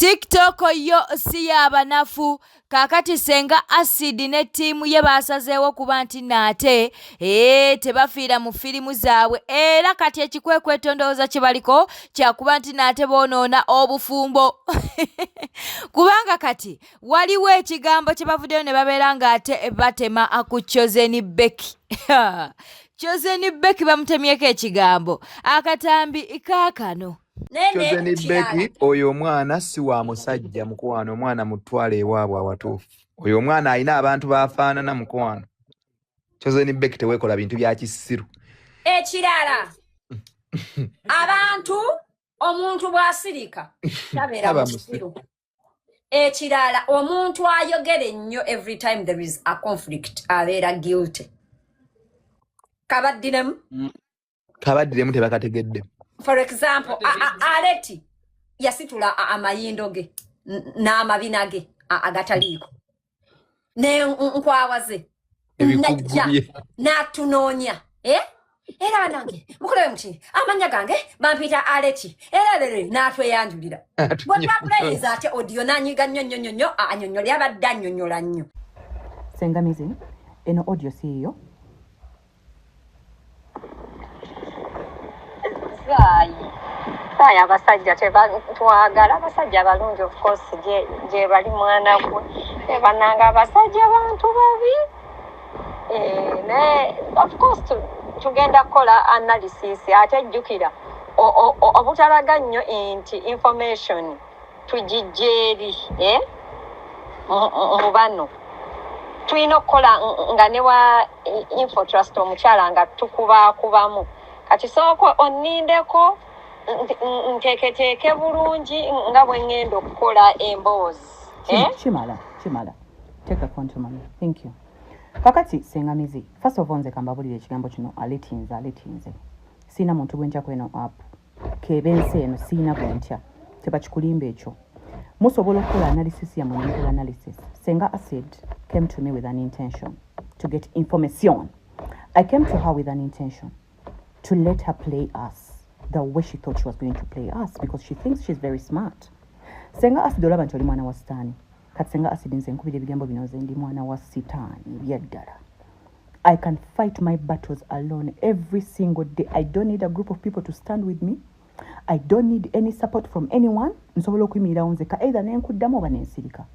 TikTok yo si yabanafu kakati sengaacid ne tiimu ye basazeewo kuba nti naate tebafiira mu firimu zaabwe era kati ekikwekweto ndowooza kibaliko kyakuba nti naate boonoona obufumbo kubanga kati waliwo ekigambo kye bavuddeyo ne babeera ng'ate batema ku chosenbecky chosenbecky bamutemyeko ekigambo akatambi kaakano chosenbecky oyo omwana si wa musajja mukwano, omwana mutwale ewaabwe awatuufu. Oyo omwana alina abantu bafaanana mukwano. Chosenbecky teweekola bintu bya kisiru. Ekirala abantu omuntu bw'asirika tabeera musiru. Ekirala omuntu ayogera ennyo every time there is a conflict abeera guilty. Kabaddiremu tebakategedde. For example, Aleti yasitula amayindo ge n'amabina ge agataliiko. Ne nkwawaze najja n'atunoonya. Era banange mukolewe muki amanya gange bampita Aleti era n'atweyanjulira. Bwe twapulayiza ate audio n'anyiga nnyo anyonnyola abadde annyonnyola nnyo. Sengamizi eno audio siyo. Saya abasajja twagala abasajja balungi of course gye bali mwana gwe bananga abasajja bantu babi ne of course tugenda kola analysis ate jjukira obutalaga nnyo nti information tujijjeeri mu bano tulina okukola nga ne wa info trust omukyala nga tukubakubamu kati sooko onindeko nteeketeeke bulungi nga bwe ngenda okukola emboozi. Chimala take a phone to mommy. Thank you. Kakati Sengamizi, first of all nze kambabulira ekigambo kino aletinze siina muntu bwentya kweno app kebensi eno siina bwentya tebakikulimba ekyo musobola okukola analysis ya mwenyekola analysis. Sengaacid came to me with an intention to get information. I came to her with an intention to let her play us the way she thought she was going to play us because she thinks she's very smart. Sengaacid olaba nti oli mwana wa sitaani kati Sengaacid nze nkubira ebigambo bino nze ndi mwana wa sitaani byaddala. I can fight my battles alone every single day. I don't need a group of people to stand with me. I don't need any support from anyone. Nsobola okuyimirirawo nzeka either nenkuddamu oba nensirika.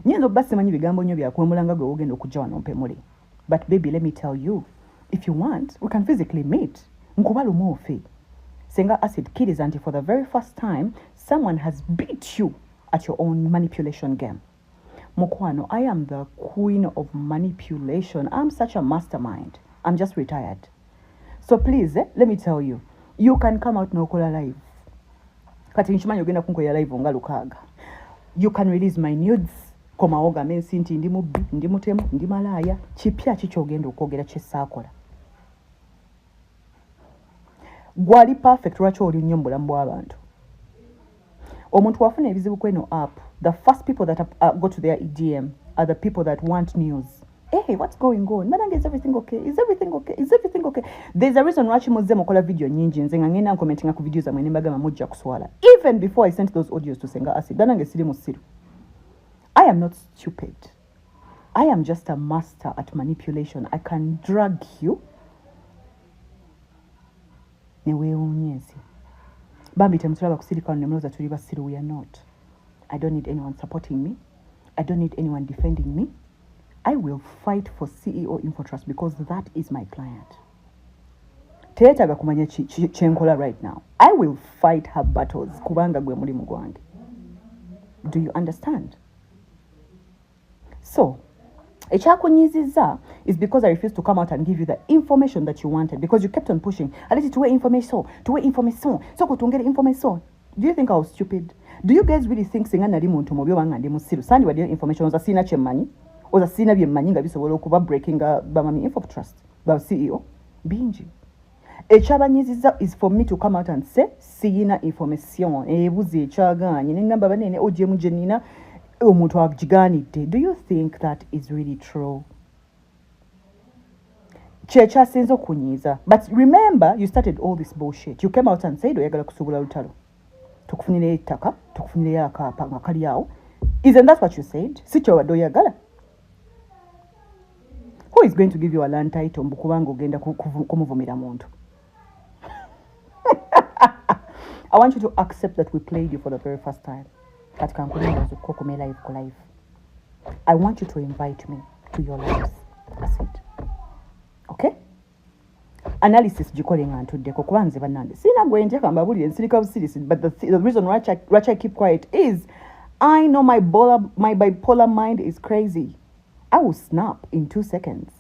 Nyinza okuba simanyi bigambo nnyo byakwemulanga gwe ogenda okujja wano mpemule. But baby, let me tell you, if you want, we can physically meet. Nkubala omuofe. Sengaacid kiriza nti for the very first time, someone has beat you at your own manipulation game. Mukwano, I am the queen of manipulation. I'm such a mastermind. I'm just retired. So please, let me tell you, you can come out n'okola live. Kati nchimanyi ogenda kunkoya live nga lukaaga. You can release my nudes. Koma oga mensi nti ndi mubbi, ndi mutemu, ndi malaya. Kipya kiki ogenda okwogera kyesaakola. Gwali perfect lwaki oli nnyo mu bulamu bw'abantu. Omuntu wafuna ebizibu kweno app, the first people that go to their EDM are the people that want news. Hey, what's going on? Madanga, is everything okay? Is everything okay? Is everything okay? There's a reason why muze mukola video nyingi nze nga ngenda commenting ku videos amwe nembagamba mujja kuswala. Even before I sent those audios to Sengaacid, danange siri musiru. I am not stupid. I am just a master at manipulation. I can drag you. Neweonyezi. Bambi temutulaba kusirika nemuloza tuli basiru. We are not. I don't need anyone supporting me. I don't need anyone defending me. I will fight for CEO Infotrust because that is my client. Teetaga kumanya kyenkola right now. I will fight her battles kubanga gwe mulimu gwange. Do you understand? So, ekyakunyiziza is because I refused to come out and give you the information that you wanted because you kept on pushing. Aleti tuwe information. So kutungere information. Do you think I was stupid? Do you guys really think singa nali muntu mubi wanga ndi musiru? Sandi wadi information oza sina kyemmanyi? Oza sina byemmanyi nga bisobola okuba breaking bamami Infotrust ba CEO bingi. Ekyabanyiziza is for me to come out and say sina information. Ebuzi ekyaganye nengamba banene OGM jenina omuntu agiganidde. Do you think that is really true? Checha sinzo kunyiza. But remember, you started all this bullshit. You came out and said oyagala kusubula lutalo. tukufunire ettaka tukufunire akaapa nga kali awo. Isn't that what you said? Si kyobadde oyagala. Who is going to give you a land title mbukubanga ogenda kumuvumira muntu? I want you to accept that we played you for the very first time. Katika nkuliza kukume live ko live. I want you to invite me to your lives. That's it. Okay? Analysis jikole nga ntuddeko kubanze bannange. Sina gwenje kamba buli ensirika busirisi, but the reason why I keep quiet is I know my bipolar mind is crazy. I will snap in 2 seconds.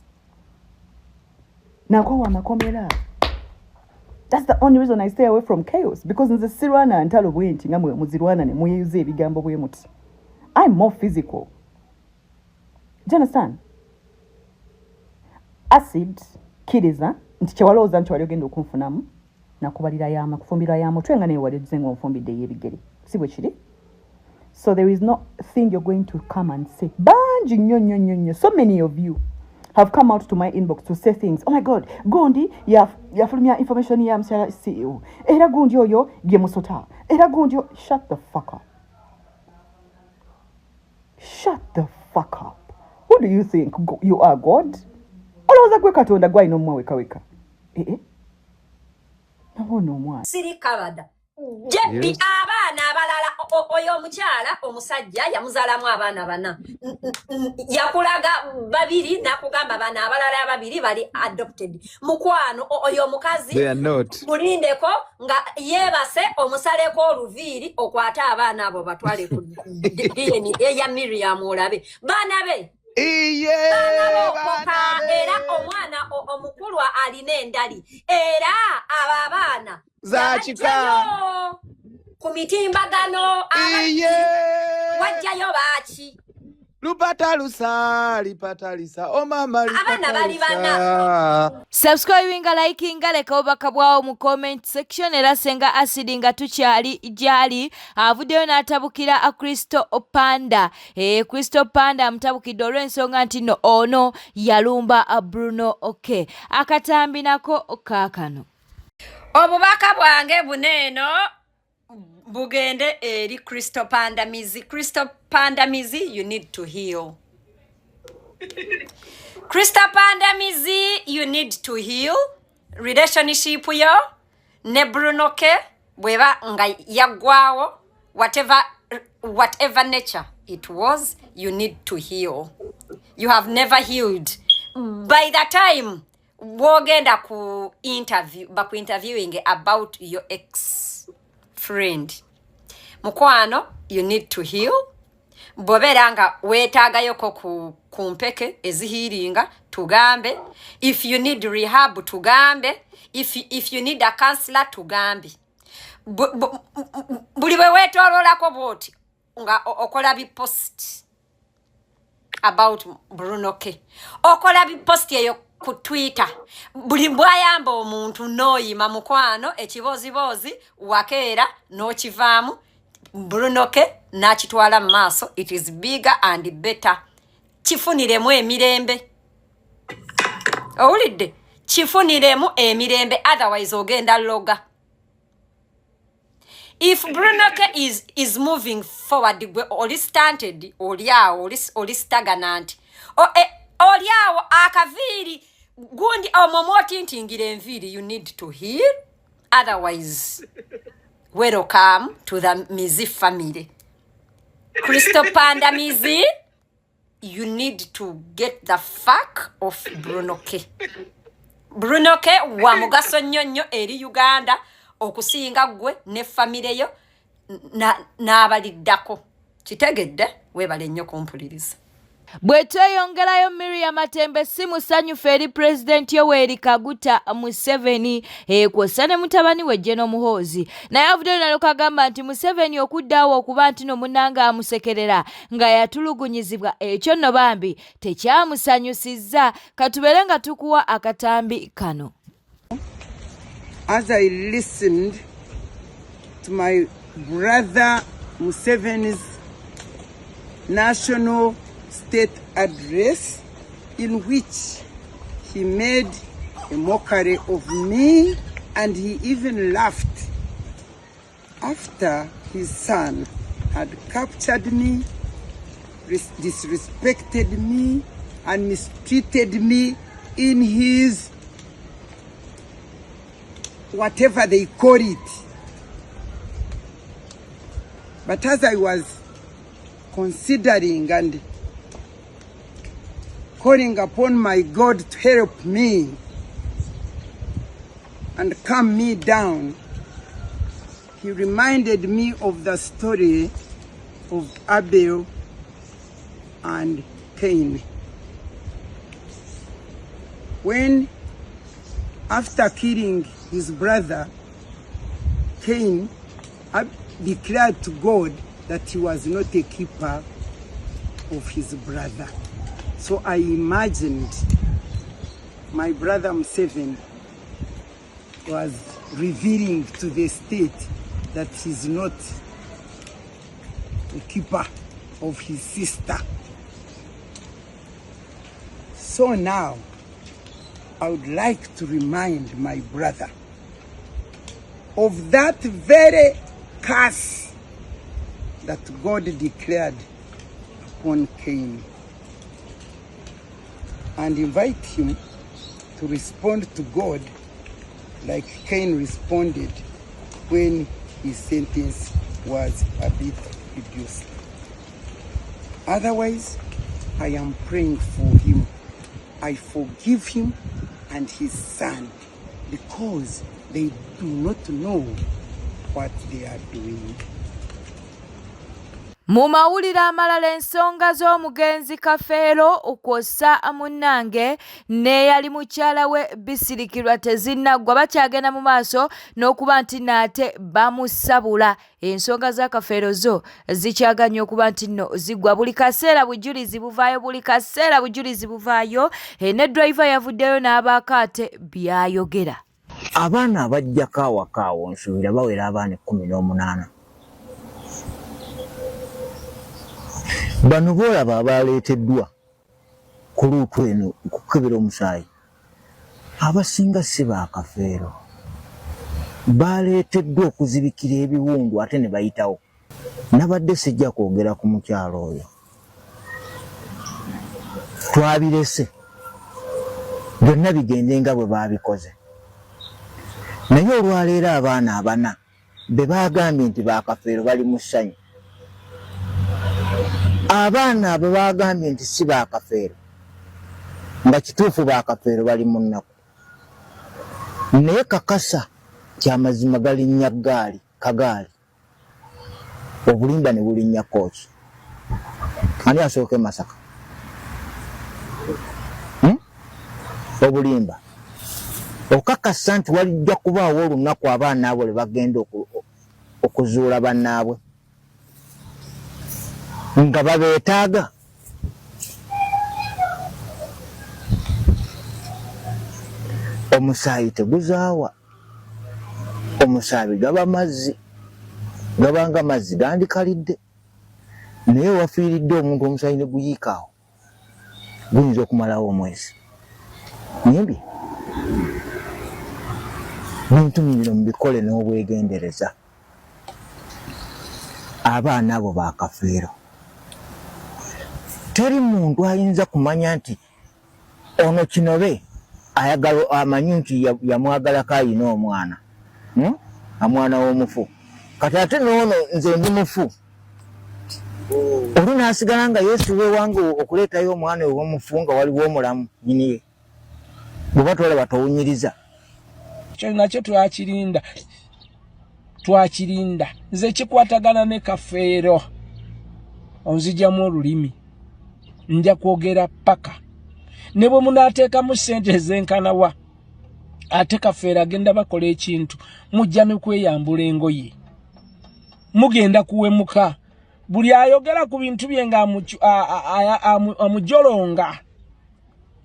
Nakowa makomera. That's the only reason I stay away from chaos, because nze sirwana ntalo bwenti nga muzirwana ne muyuze ebigambo bwe muti. I'm more physical. Do you understand? Acid kiriza nti kyewalooza nti wali ogenda okunfunamu nakubalira yama kufumbirwa yama twenga ne wali zengo nfumbidde yebigere. Si bwe kiri? So there is no thing you're going to come and say. Banji nyo. So many of you have come out to my inbox to say things. Oh my God, Gondi, yafulumya information ya msala CEO. Era Gondi oyo gye musota. Era Gondi shut the fuck up. Shut the fuck up. Who do you think you are, God? Olowooza gwe Katonda gwalina omumwa weka. No mwana. Siri kabada. Jebi abaana abalala oyo omukyala omusajja yamuzaalamu abaana bana. Yakulaga babiri nakugamba bana abalala ababiri bali adopted. Mukwano oyo omukazi mulindeko nga yebase omusaleko oluviiri okwata abaana abo batwale ku ya Miria olabe. Baana be era omwana omukulu alina endali era ababaana zachika ku mitimbagano wajjayo baaki lupata mama abana bali bana. Subscribinga, likinga, leka obaka bwawo mu comment section era senga acid nga tukyali jali video natabukira a Crysto Panda. Crysto Panda mutabukidde olw'ensonga nti no ono yalumba a Bruno. Okay, akatambi nako kakano. Obubaka bwange buneeno bugende eri Crysto Panda Mizi. Crysto Panda Mizi, you need to heal. Crysto Panda Mizi, you need to heal. Relationship yo ne Bruno ke bweba nga yagwawo, whatever nature it was, you need to heal. You have never healed. By the time wogenda ku interviewing about your ex friend, mukwano, you need to heal. Boberanga wetagayoko ku mpeke ezihiringa tugambe. If you need rehab tugambe. If you need a counselor tugambe. Buli bwe wetololako boti nga okola bi post about Bruno ke. Okola bi post eyo ku Twitter. Buli bwayamba omuntu noyima mukwano ekibozibozi wakeera no kivaamu Bruno ke nakitwala maaso. It is bigger and better. Chifuniremu emirembe. Owulidde? Chifuniremu emirembe, otherwise ogenda loga. If Bruno ke is moving forward, oli stunted, oli stagnant. Oliawo akaviri gundi omomoti ntingire enviri, you need to heal. Otherwise, welcome to the Mizi family. Crysto Panda Mizi, you need to get the fuck off Bruno ke. Bruno ke wa mugaso nnyo eri Uganda okusinga gwe ne family yo n'abaliddako. Kitegedde webale nnyo kumpuliriza. Bwetweyongerayo miriamatembe si musanyufu eri President Yoweri Kaguta Museveni kwosa ne mutabani we Muhoozi. Naye avuddeko nalo kagamba nti Museveni okuddaawo okuba nti no munanga amusekerera nga yatulugunyizibwa ekyo nno bambi tekyamusanyusizza. Katubeere nga tukuwa akatambi kano. As I listened to my brother Museveni's national state address, in which he made a mockery of me and he even laughed after his son had captured me, disrespected me, and mistreated me in his whatever they call it. But as I was considering and calling upon my God to help me and calm me down, he reminded me of the story of Abel and Cain. When, after killing his brother, Cain declared to God that he was not a keeper of his brother. So I imagined my brother Museveni was revealing to the state that he's not a keeper of his sister. So now, I would like to remind my brother of that very curse that God declared upon Cain, and invite him to respond to God like Cain responded when his sentence was a bit reduced. Otherwise, I am praying for him. I forgive him and his son because they do not know what they are doing. Mu mawulire amalala ensonga z'omugenzi Kafeero okwosa munnange n'eyali mukyala we bisirikirwa tezinnaggwa, bakyagenda mu maaso n'okuba nti nate bamusabula. Ensonga za Kafeero zo zikyaganya okuba nti nno ziggwa buli kaseera, bujulizi buvaayo, buli kaseera bujulizi buvaayo. Ne driver yavuddeyo n'abaako ate byayogera. Abaana abajjako awaka awo nsuubira bawera abaana 18. Bano boolaba abaleeteddwa ku luutu eno okukebera omusaayi, abasinga si ba Kafeero. Baleeteddwa okuzibikira ebiwundu ate ne bayitawo. Nabadde sijja kwogera ku mukyalo oyo. Twabirese byonna bigende nga bwe baabikoze. Naye olwaleero abaana abana be baagambye nti ba Kafeero bali mu ssanyu. Abaana abo baagambye nti si ba Kafeero nga kituufu ba Kafeero bali mu nnaku. Naye kakasa kyamazima galinnya kagaali, obulimba ne bulinnya kooki. Ani asooke Masaka? Obulimba okakasa nti walijja kubaawo olunaku abaana abo lwe bagenda okuzuula bannaabwe nga babeetaaga. Omusaayi teguzaawa, omusaayi gaba mazzi, gabanga mazzi gandikalidde. Naye wafiiridde omuntu omusaayi ne guyiikaawo, guyinza okumalawo omwezi. Nyimbi bintu bino mubikole n'obwegendereza. Abaana abo ba Kafeero teri muntu ayinza kumanya nti ono Kinobe ayagala amanyi nti yamwagalako ayina omwana, omwana w'omufu. Kati ate n'ono nze ndi mufu, olwo n'asigala nga yeesuuba ewange okuleetayo omwana ow'omufu nga waliwo omulamu nyiniye. Bw'oba tolaba towunyiriza. Kyo nakyo twakirinda. Nze kikwatagana ne Kafeero onzijamu olulimi, nja kwogera paka ne bwe munaateekamu ssente ezenkanawa, ate Kafeero agenda bakola ekintu, mujja ne kweyambula engoye, mugenda kuwemuka. Buli ayogera ku bintu bye nga amujolonga,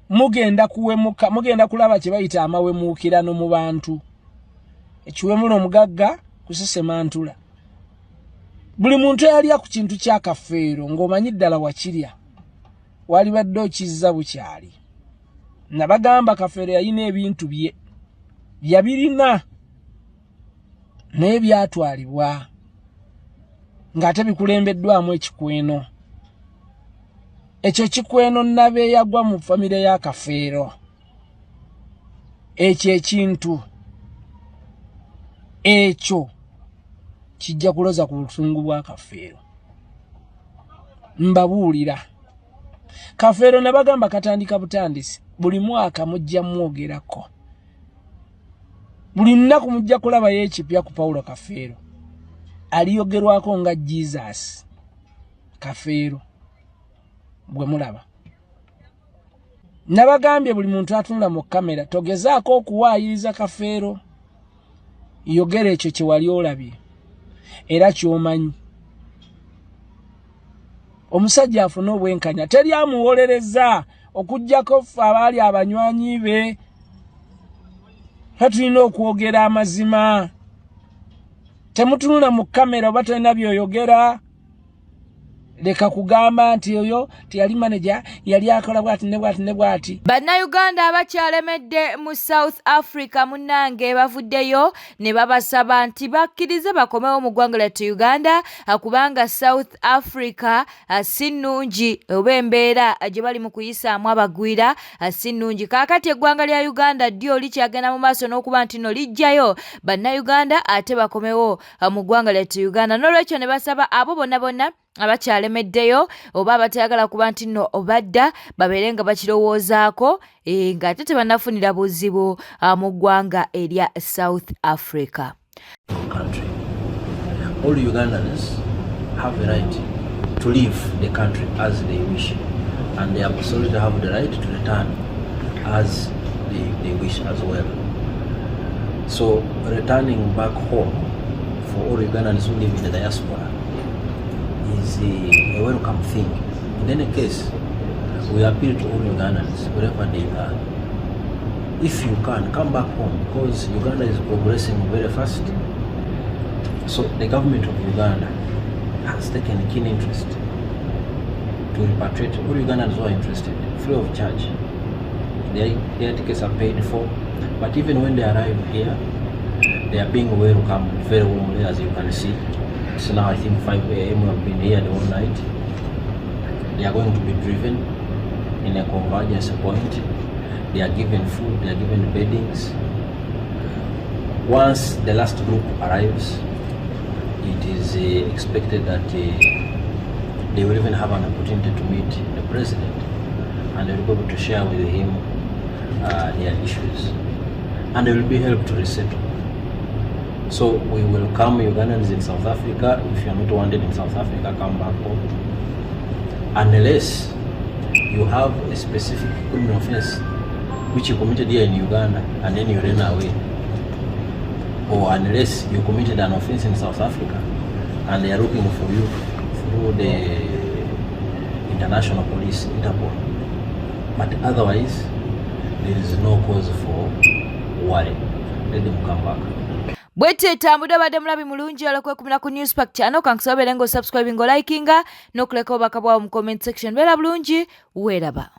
mugenda kuwemuka, mugenda kulaba kye bayita amawemuukirano mu bantu. Ekiwemulo omugagga kusesemantula. Buli muntu yalya ku kintu kya Kafeero ng'omanyi ddala wakirya, walibadde okizza bukyali. Nabagamba Kafeero yalina ebintu bye yabirina naye byatwalibwa. ng'ate bikulembeddwamu ekikweno. Ekyo kikweno nabe yagwa mu famire ya Kafeero. Ekyo ekintu ekyo kijja kuloza ku busungu bwa Kafeero. Mbabuulira. Kafeero ne bagamba katandika butandisi. Buli mwaka mujja mwogerako. Buli nnaku mujja kulaba y'ekipya ku Paulo Kafeero. Aliyogerwako nga Jesus. Kafeero. Bwe mulaba. Nabagambye buli muntu atunula mu kamera togezaako okuwaayiriza Kafeero. Yogera ekyo kye wali olabye. Era ky'omanyi. Omusajja afuna obwenkanya teri amuwolereza okujjako ffe abaali abanywanyi be. Tulina okwogera amazima. Temutunula mu kamera oba tolina by'oyogera. Leka kugamba nti oyo tiyali manager yali akola bwati ne bwati ne bwati. Bannayuganda abakyalemedde mu South Africa munnange bavuddeyo ne babasaba nti bakkirize bakomewo mu ggwanga lyattu Uganda kubanga South Africa si nnungi oba embeera gye bali mu kuyisaamu abagwira si nnungi. Kaakati eggwanga lya Uganda ddyo likyagenda mu maaso n'okuba nti no lijjayo bannayuganda ate bakomewo mu ggwanga lyattu Uganda. N'olwekyo ne basaba abo bonna abakyalemeddeyo oba abatayagala kuba nti nno obadda babeere nga bakirowoozaako ng'ate tebannafunira buzibu mu ggwanga erya South Africa. Country. All Ugandans have the right to leave the country as they wish, and they absolutely have the right to return as they wish as well. So returning back home for all Ugandans who live in the diaspora is a welcome thing. In any case, we appeal to all Ugandans, wherever they are. If you can, come back home, because Uganda is progressing very fast. So the government of Uganda has taken a keen interest to repatriate all Ugandans who are interested, free of charge. Their tickets are paid for, but even when they arrive here, they are being welcomed very warmly, as you can see. So now I think 5 a.m. we have been here the whole night. They are going to be driven in a convergence point. They are given food, they are given beddings. Once the last group arrives, it is expected that they will even have an opportunity to meet the president, and they will be able to share with him their issues, and they will be helped to resettle. So we welcome Ugandans in South Africa. If you are not wanted in South Africa, come back home. Unless you have a specific criminal offense which you committed here in Uganda and then you ran away, or unless you committed an offense in South Africa and they are looking for you through the international police, Interpol. But otherwise, there is no cause for worry. Let them come back. Bwete tambuda badde mulabi mulungi alokwekumira ku News Pack channel kankusobere ngo subscribe ngo likinga no kuleka obakabwa mu comment section bera bulungi weraba.